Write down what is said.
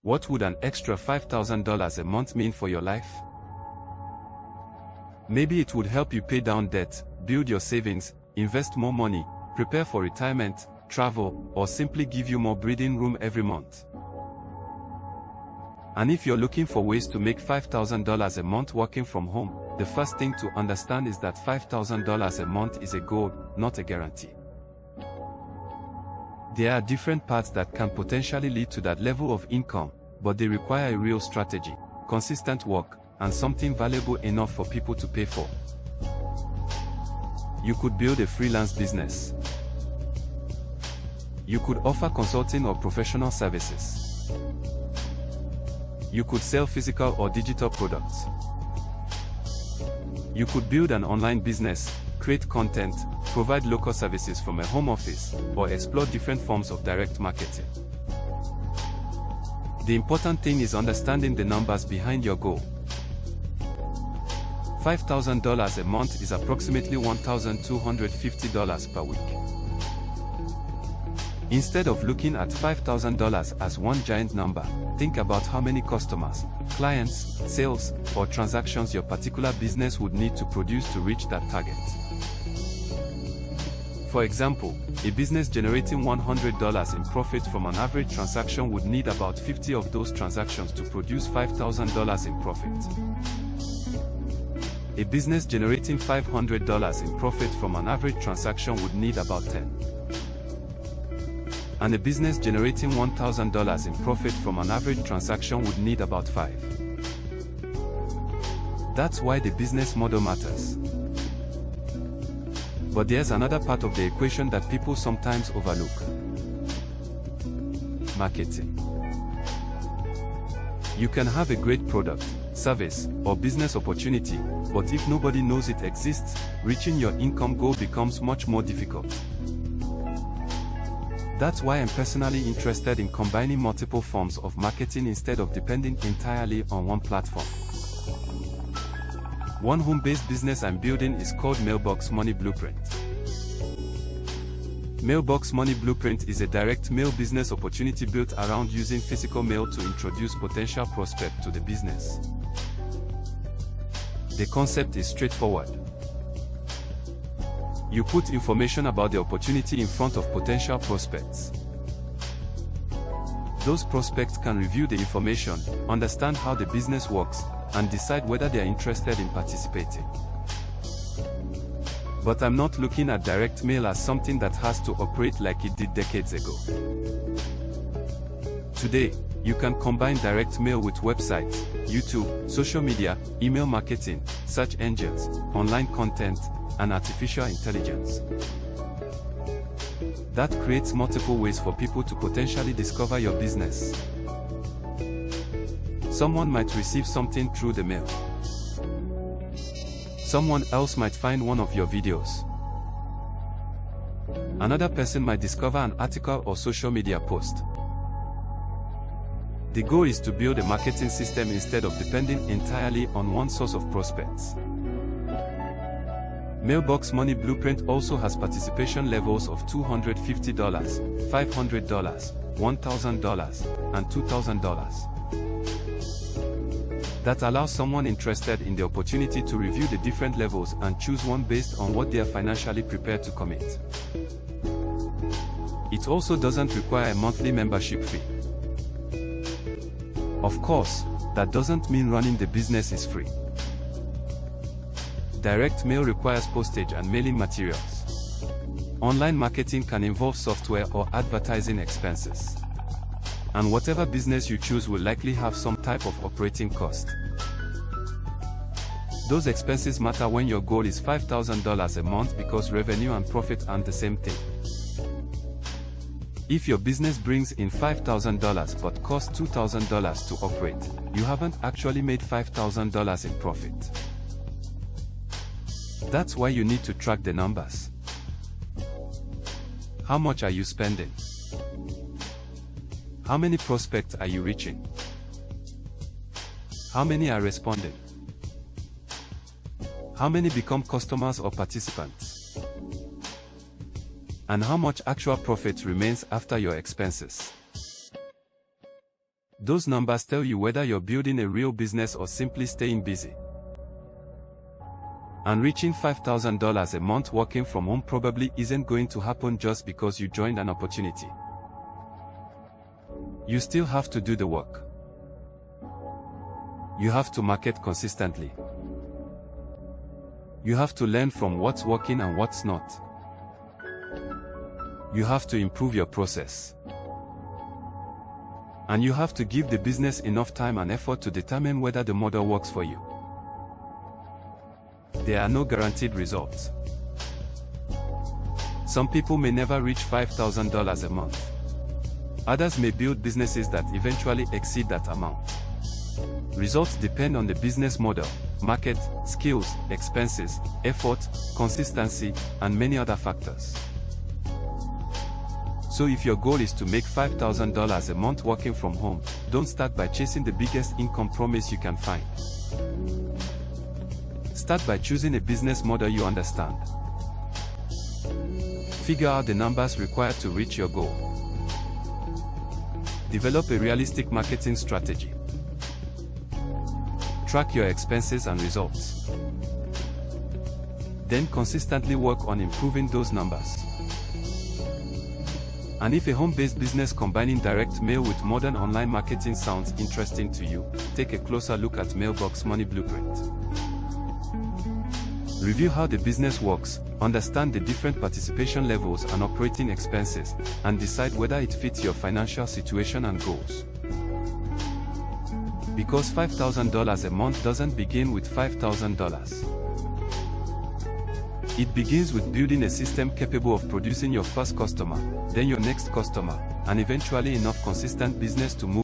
What would an extra $5,000 a month mean for your life? Maybe it would help you pay down debt, build your savings, invest more money, prepare for retirement, travel, or simply give you more breathing room every month. And if you're looking for ways to make $5,000 a month working from home, the first thing to understand is that $5,000 a month is a goal, not a guarantee. There are different paths that can potentially lead to that level of income, but they require a real strategy, consistent work, and something valuable enough for people to pay for. You could build a freelance business. You could offer consulting or professional services. You could sell physical or digital products. You could build an online business, create content, provide local services from a home office, or explore different forms of direct marketing. The important thing is understanding the numbers behind your goal. $5,000 a month is approximately $1,250 per week. Instead of looking at $5,000 as one giant number, think about how many customers, clients, sales, or transactions your particular business would need to produce to reach that target. For example, a business generating $100 in profit from an average transaction would need about 50 of those transactions to produce $5,000 in profit. A business generating $500 in profit from an average transaction would need about 10. And a business generating $1,000 in profit from an average transaction would need about 5. That's why the business model matters. But there's another part of the equation that people sometimes overlook. Marketing. You can have a great product, service, or business opportunity, but if nobody knows it exists, reaching your income goal becomes much more difficult. That's why I'm personally interested in combining multiple forms of marketing instead of depending entirely on one platform. One home-based business I'm building is called Mailbox Money Blueprint. Mailbox Money Blueprint is a direct mail business opportunity built around using physical mail to introduce potential prospects to the business. The concept is straightforward. You put information about the opportunity in front of potential prospects. Those prospects can review the information, understand how the business works, and decide whether they are interested in participating. But I'm not looking at direct mail as something that has to operate like it did decades ago. Today, you can combine direct mail with websites, YouTube, social media, email marketing, search engines, online content, and artificial intelligence. That creates multiple ways for people to potentially discover your business. Someone might receive something through the mail. Someone else might find one of your videos. Another person might discover an article or social media post. The goal is to build a marketing system instead of depending entirely on one source of prospects. Mailbox Money Blueprint also has participation levels of $250, $500, $1,000, and $2,000. That allows someone interested in the opportunity to review the different levels and choose one based on what they are financially prepared to commit. It also doesn't require a monthly membership fee. Of course, that doesn't mean running the business is free. Direct mail requires postage and mailing materials. Online marketing can involve software or advertising expenses. And whatever business you choose will likely have some type of operating cost. Those expenses matter when your goal is $5,000 a month because revenue and profit aren't the same thing. If your business brings in $5,000 but costs $2,000 to operate, you haven't actually made $5,000 in profit. That's why you need to track the numbers. How much are you spending? How many prospects are you reaching? How many are responding? How many become customers or participants? And how much actual profit remains after your expenses? Those numbers tell you whether you're building a real business or simply staying busy. And reaching $5,000 a month working from home probably isn't going to happen just because you joined an opportunity. You still have to do the work. You have to market consistently. You have to learn from what's working and what's not. You have to improve your process. And you have to give the business enough time and effort to determine whether the model works for you. There are no guaranteed results. Some people may never reach $5,000 a month. Others may build businesses that eventually exceed that amount. Results depend on the business model, market, skills, expenses, effort, consistency, and many other factors. So if your goal is to make $5,000 a month working from home, don't start by chasing the biggest income promise you can find. Start by choosing a business model you understand. Figure out the numbers required to reach your goal. Develop a realistic marketing strategy. Track your expenses and results. Then consistently work on improving those numbers. And if a home-based business combining direct mail with modern online marketing sounds interesting to you, take a closer look at Mailbox Money Blueprint. Review how the business works, understand the different participation levels and operating expenses, and decide whether it fits your financial situation and goals. Because $5,000 a month doesn't begin with $5,000. It begins with building a system capable of producing your first customer, then your next customer, and eventually enough consistent business to move.